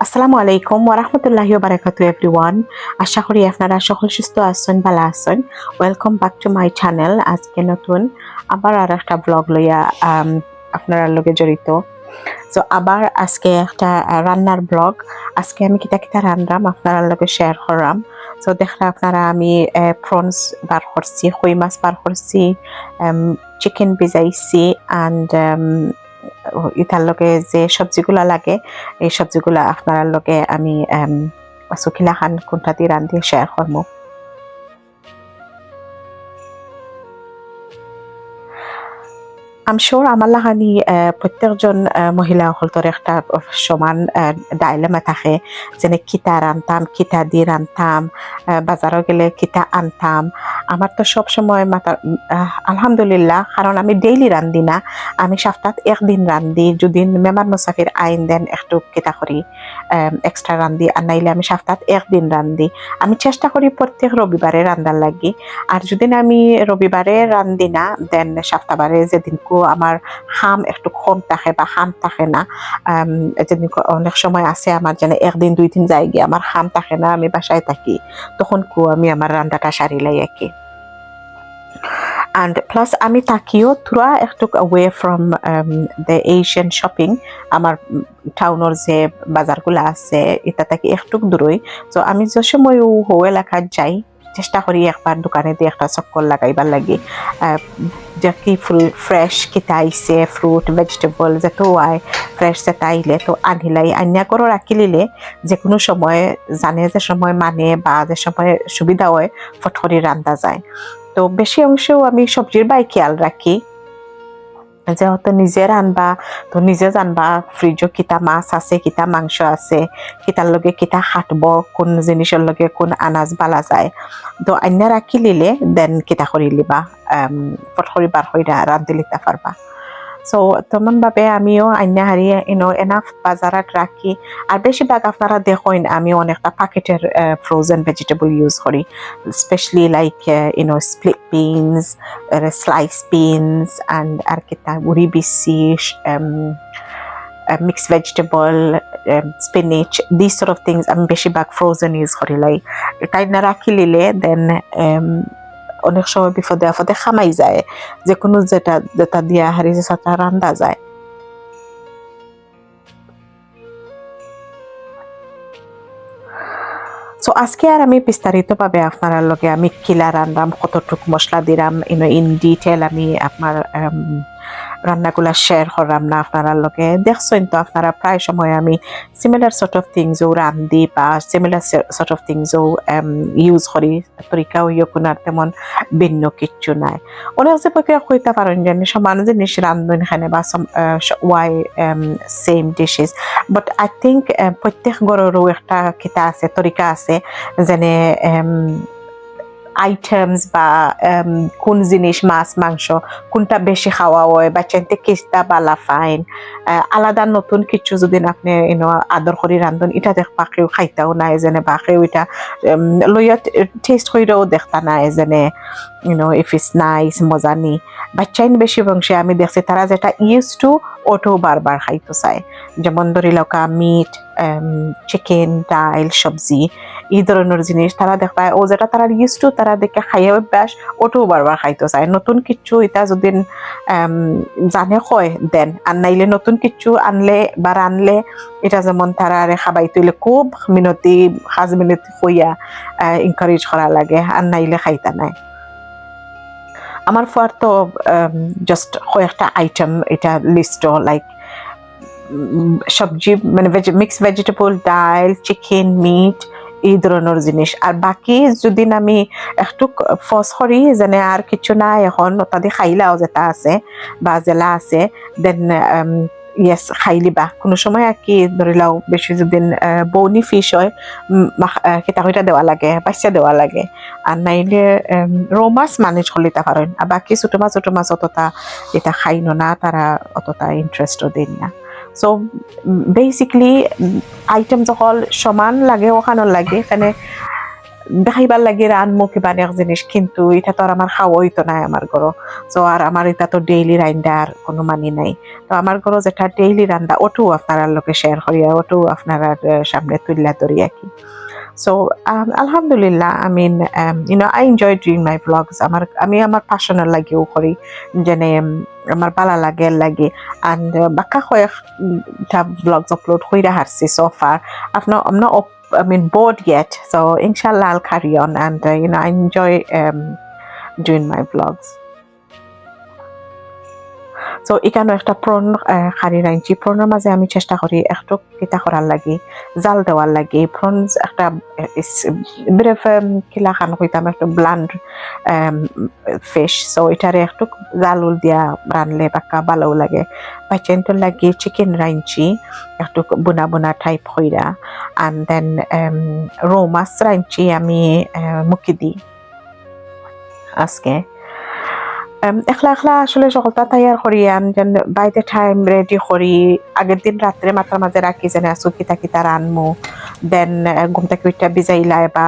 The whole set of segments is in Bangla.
আসসালামু আলাইকুম ওরহমতুল্লাহি ওবারাকাতু এভরিওয়ান। আশা করি আপনারা সকল সুস্থ আছেন, ভালো আছেন। Welcome back to my channel. আজকে নতুন আবার আর একটা ব্লগ লইয়া আপনারা লগে জড়িত। সো আবার আজকে একটা রান্নার ব্লগ। আজকে আমি কিতা কিতা রান্নাম আপনারা লগে শেয়ার করাম। সো দেখলে আপনারা আমি প্রনস বার করছি, কই মাছ বার করছি, চিকেন ভিজাইছি অ্যান্ড ইতার লগে যে সবজিগুলা লাগে এই সবজিগুলা আপনার লগে আমি শুকিলা খান কোনটা দিয়ে রান্ধি শেয়ার করবো। I'm sure আমার লাহানি প্রত্যেকজন মহিলা হলতর একটা সমান ডাইলেমা থাকে, যেনে কিতা রান্তাম, কিতা দিয়ে রান্তাম, বাজারও গেলে কিতা আনতাম। আমার তো সব সময় মাথা আলহামদুলিল্লাহ, কারণ আমি ডেইলি রান্ধি না, আমি সপ্তাহে একদিন রান্ধি। যদি মেহমান মুসাফির আইন দেন একটু কিতা করি এক্সট্রা রান্ধি, আর নাইলে আমি সপ্তাহে একদিন রান্ধি। আমি চেষ্টা করি প্রত্যেক রবিবারে রান্ধার লাগি, আর যদি আমি রবিবারে রান্ধি না দেন সপ্তাহবারে যেদিন আমার খাম একটু কম থাকে বা খাম থাকে না, যেদিন অনেক সময় আছে আমার যেন একদিন দুই দিন যাই গিয়ে আমার খাম থাকে না, আমি বাসায় থাকি, তখন আমি আমার রান্নাটা সারিলাই আর কি। And plus আমি থাকিও থোড়া একটু away from the Asian shopping, আমার টাউনের যে বাজারগুলো আছে এটা থেকে একটু দূরই। তো আমি যে সময় ও এলাকায় যাই চেষ্টা করি একবার দোকানে দিয়ে একটা চক্কর লাগাইবার লাগি, যে কি ফ্রেশ কিতা আইছে, ফ্রুট ভেজিটেবল যেত আয় ফ্রেশ যেটা আইলে তো আনিলাই, আনিয়া করে রাখি লিলে যে কোনো সময় জানে যে সময় মানে বা যে সময় সুবিধা হয় ফটকরি রান্ধা যায়। তো বেশি অংশেও আমি সবজির বাই খেয়াল রাখি, যেহেতু নিজে রানবা তো নিজে জানবা ফ্রিজও কিতা মাছ আছে, কিতা মাংস আছে, কিতার লগে কিতা খাটব, কোন জিনিসের লগে কোন আনাজ বালা যায়। তো আইনা রাখি লিলে দেন কিতা করি লিবা ফটকরি বার হইরা রান্ধি লিতে পারবা। সো তেমন ভাবে আমিও আইনা হারিয়ে এনাফ বাজারাত রাখি। আর বেশিরভাগ আপনারা দেখেন আমি অনেকটা প্যাকেটের ফ্রোজেন ভেজিটেবল ইউজ করি, specially like split beans, slice beans and আর কিতা উড়ি বিসি, mixed vegetable, spinach, these sort of things আমি বেশিরভাগ ফ্রোজেন ইউজ করি। লাই তাই না রাখি লিলে দেন অনেক সময় বিপদে আপদে খামাই যায়, যে কোনো যেটা যেটা দিয়া হারি যেটা রান্ধা যায়। সো আজকে আর আমি বিস্তারিতভাবে আপনার লগে আমি কিলা রান্নাম, কতটুক মশলা দিলাম ইন ডিটেল আমি আপনার রান্নাগুলা শেয়ার করলাম না আপনারা লগে। দেখছেন তো আপনারা প্রায় সময় আমি সিমিলার সর্ট অফ থিংসও রান্ধি বা সিমিলার সর্ট অফ থিংসও ইউজ করি, তরিকাও কোনার তেমন ভিন্ন কিচ্ছু নাই। অনেক যে প্রক্রিয়া কইতে পারেন যে সমান জিনিস রান্ধন এখানে বা why same dishes, but I think প্রত্যেক ঘরেরও একটা কিতা আছে, তরিকা আছে, যেনে আইটেমস বা কোন জিনিস মাছ মাংস কোনটা বেশি খাওয়া হয় বা চাইতে কিস্তা বালা ফাইন আলাদা নতুন কিছু যদি আপনি আদর করে রান্ধন এটা দেখবা কেউ খাইতাও নাই যেনে, বা কেউ এটা লইয়া টেস্ট কইরাও দেখতা নাই যেনে ইফ ইটস নাইস মজা নি। বাচ্চাইন বেশি বংশে আমি দেখছি তারা যেটা ইউজ টু ওটো বারবার খাইতে চায়, যেমন ধরি লকা মিট, চিকেন, ডাইল, সবজি এই ধরনের জিনিস তারা দেখবায় ও যেটা তারা ইউজ টু তারা দেখে খাইয়ে অভ্যাস ওটাও বারবার খাইতে চায়। নতুন কিছু এটা যদি জানে কয় দেন, আর নাইলে নতুন কিছু আনলে বা রানলে এটা যেমন তারা খাবাই তুইলে খুব মিনতি 5 মিনিট হইয়া এনকারেজ করা লাগে, আর নাইলে খাইতা নাই। আমার ফর তো জাস্ট কয়েকটা আইটেম এটা লিস্ট লাইক সবজি মানে মিক্সড ভেজিটেবল, ডাল, চিকেন, মিট এই ধরনের জিনিস। আর বাকি যদি আমি একটু ফস করি যেনে আর কিছু নাই এখন তাদের খাইলাও যেটা আছে বা জেলা আছে দেন ইয়েস খাইলিবা কোনো সময় আর কি ধরিলাও বেশি যদি বৌনি ফিশ হয় কেটা কইটা দেওয়া লাগে, বাচ্চা দেওয়া লাগে, আর নাইলে রৌ মাছ ম্যানেজ করলিতে পারেন। আর বাকি ছোট মাছ অতটা এটা খাইনো না, তারা অতটা ইন্টারেস্টও দেন না। সো বেসিকলি আইটেম যখন সমান লাগে ওখানে লাগে এখানে দেখাইবার লাগে রানমু কিবা এক জিনিস, কিন্তু এটা তো আর আমার খাওয়া হইতো না আমার ঘরও। সো আর আমার এটা তো ডেইলি রান্দার কোনো মানি নাই। তো আমার ঘরও যেটা ডেইলি রান্দা ওটাও আপনারা লোকে শেয়ার করিয়া, ওটাও আপনারা সামনে তুলিয়া ধরি আর কি। So Alhamdulillah, I mean, I enjoy doing my vlogs. আমি আমার passionate লাগিও করি, যেনে আমার ভালো লাগে and বাক্কা কয়েকটা vlogs upload কইরা হারছি so far. I'm not bored yet, so inshallah I'll carry on and I enjoy doing my vlogs. So এখানে একটা প্রন খারি রাঁধছি। প্রনের মাঝে আমি চেষ্টা করি একটু কিতা করার লাগে, জাল দেওয়ার লাগে। প্রন একটা ব্রেফ কিলা খান হইতাম একটু ব্লান্ড ফিশ, সো এটারে একটু জাল উল দিয়া রানলে পাক্কা ভালো লাগে। বাচ্চাইনটোর লাগে চিকেন রাঁধছি একটু বুনা বুনা টাইপ হইরা, অ্যান্ড দেন রৌ মাছ রাঁধছি আমি মুখি দিই আজকে। একলা আসলে সকলটা তৈয়ার করি, যেন বাই দ্য টাইম রেডি করি আগের দিন রাত্রে মাথার মাঝে রাখি যেন আসু কিতা রানমু, দেন ঘুম থেকে উঠা বিজাইলাই বা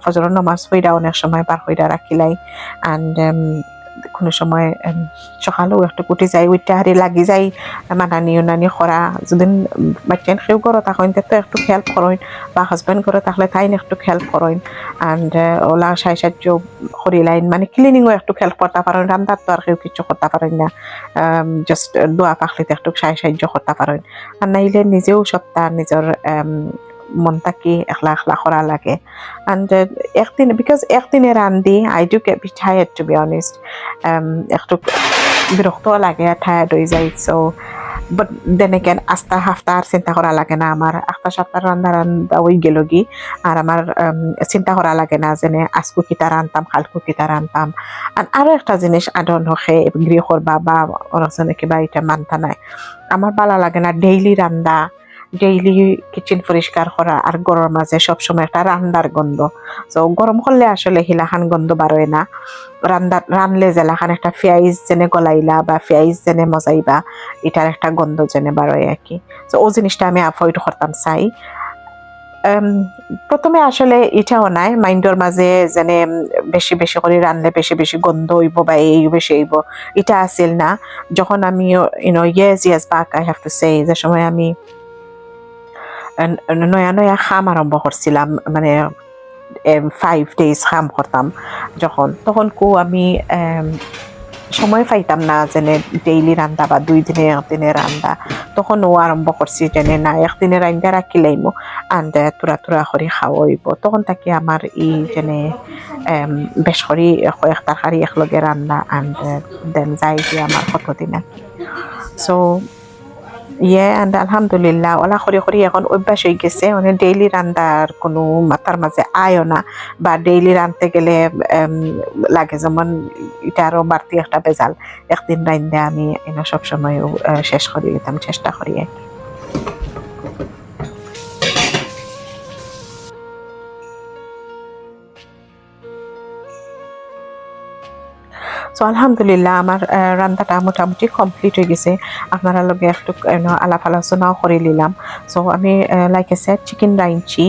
ফজরের নামাজ পইরা অনেক সময় বার কইরা রাখিলাই, অ্যান্ড কোনো সময় সকালেও একটু কুটি যাই উঠতে হারি লাগি যাই মানানি উনানি করা। যদি বাচ্চান সেও করো তখন তো একটু হেল্প করেন, বা হাজব্যান্ড করে তাহলে তাই একটু হেল্প করেন, অ্যান্ড ওলা সাহায্য করিলাইন, মানে ক্লিনিংও একটু হেল্প করতে পারেন। রান্নার তো আর কেউ কিছু করতে পারেন না, জাস্ট দোয়া পাখলিতে একটু সাহায্য করতে পারেন। আর নাইলে নিজেও সপ্তাহ নিজের মনটাকে একলা করা লাগে। And একদিনে রান্ধি I do get be tired, to be honest. একটু বিরক্ত লাগে, টায়ার্ড হয়ে যায়। সো বাট দেন এগেন আস্তা হাফতা আর চিন্তা করা লাগে না আমার, আস্তা সপ্তাহ রান্ধা হয়ে গেল কি আর আমার চিন্তা করা লাগে না যেন আজকু কিতা রান্তাম কালকু কিতা রান্তাম। আর আরো একটা জিনিস আদন হকে গৃহ করবা বা অনেকজনে কিবা এটা মানতা নাই, আমার ভালো লাগে না ডেইলি রান্দা, ডেইলি কিচেন পরিষ্কার করা আর গরমের মাঝে সবসময় একটা রান্দার গন্ধ। তো গরম করলে আসলে হিলাখান গন্ধ বারোয় না, রানলে জেলাখান একটা ফেয়াইজ জেনে গলাইলা বা ফেয়াইজ জেনে মজাইবা, এটার একটা গন্ধ জেনে বারোয় আর কি। তো ও জিনিসটা আমি অ্যাভয়েড করতাম চাই। প্রথমে আসলে এটাও নাই মাইন্ডর মাঝে যেনে বেশি বেশি করে রানলে বেশি গন্ধ হইব বা এই বেশি হইব, এটা আসিল না। যখন আমি yes back I have to say, যে সময় আমি নয়া খাম আরম্ভ করছিলাম, মানে 5 days খাম করতাম যখন, তখন আমি সময় পাইতাম না যেন ডেইলি রান্দা বা 2 দিনে 1 দিনে রান্দা। তখন ও আরম্ভ করছি যেন না একদিনে রান্দা রাখিলাইমো আন্দ তুরা করে খাওয়া হইব। তখন তাকে আমার এই যেন বেশ করে কয়েক তরকারি একলগে রান্না অ্যান্ড দেন যাই যে আমার কতদিন আর কি। সো অ্যান্ড আলহামদুলিল্লাহ ওলা করি এখন অভ্যাস হয়ে গেছে, মানে ডেইলি রান্দার কোনো মাথার মাঝে আয়ও না, বা ডেইলি রাঁধতে গেলে লাগে যেমন এটা আরও বাড়তি একটা বেজাল। একদিন রাঁধতে আমি সবসময় শেষ করে দিতাম, চেষ্টা করি আর কি। সো আলহামদুলিল্লাহ আমার রান্নাটা মোটামুটি কমপ্লিট হয়ে গেছে। আপনারা লগে একটু আলাপ আলোচনাও করে নিলাম। সো আমি লাইক এ সেড চিকেন রাঁধছি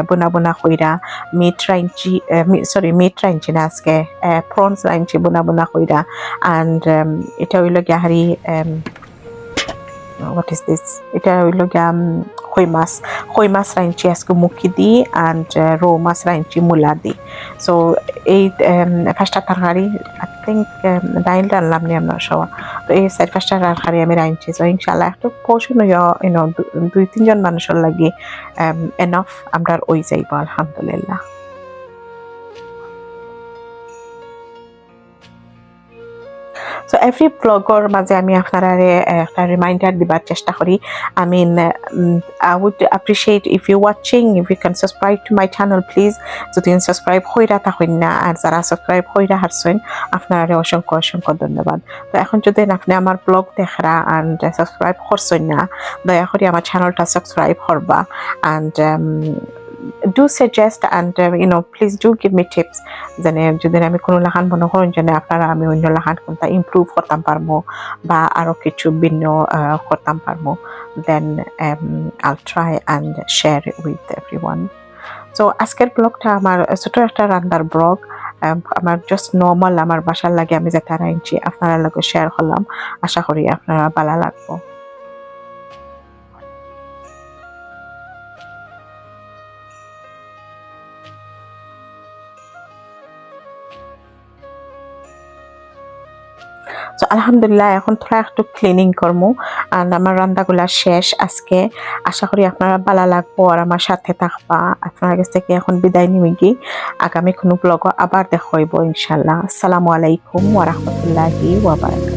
বোনা কইরা, মিট রাঁধছি না আজকে, প্রনস রাঁধছি বোনা কইরা, অ্যান্ড এটা হইল গিয়াহারি what is this, এটা হইল গিয়া কই মাছ রাঁধছি আজকে মুখি দি, অ্যান্ড রৌ মাছ রাঁধছি মূলা দি। সো এই 5টা তরকারি আই থিঙ্ক ডাইল রান্নাম নি আমরা সবাই। তো এই 4-5টা তরকারি আমি রাঁধছি। সো ইনশাল্লাহ একটু পোষণ হইয়া 2-3 জন মানুষের লাগে এনাফ আমরা ওই যাইব আলহামদুলিল্লাহ। So every vlogger মাঝে আমি আপনারা একটা রিমাইন্ডার দিবার চেষ্টা করি। I mean, I would appreciate if you're watching, if you can subscribe to my channel please. যদি সাবস্ক্রাইব কইরা থাকেন না, আর যারা সাবস্ক্রাইব কইরা হারছেন আপনারা অসংখ্য ধন্যবাদ। তো এখন যদি আপনি আমার ব্লগ দেখরা and সাবস্ক্রাইব করছেন না, দয়া করে আমার চ্যানেলটা সাবস্ক্রাইব করবা, and do suggest and please do give me tips যেন যদি আমি কোনো লাহান মনে করেন যেন আপনারা আমি অন্য লাহান কোনটা ইমপ্রুভ করতাম পারবো বা আরো কিছু ভিন্ন করতাম পারবো, then I'll try and share it with everyone. তো আজকের ব্লগটা আমার ছোট একটা রান্নার ব্লগ, আমার জাস্ট নর্মাল আমার বাসার লাগে আমি যেটা রাঁধছি আপনারা লগে শেয়ার করলাম। আশা করি আপনারা ভালো লাগবো। তো আলহামদুলিল্লাহ এখন থোড়া একটু ক্লিনিং করবো আর আমার রান্নাগুলা শেষ আজকে। আশা করি আপনারা ভালো লাগবো আর আমার সাথে থাকবা। আপনার কাছ থেকে এখন বিদায় নিয়ে গিয়ে আগামী কোনো ব্লগ আবার দেখা হইব ইনশাল্লাহ। আসসালামু আলাইকুম ওয়া রাহমাতুল্লাহি ওয়া বারাকাতুহু।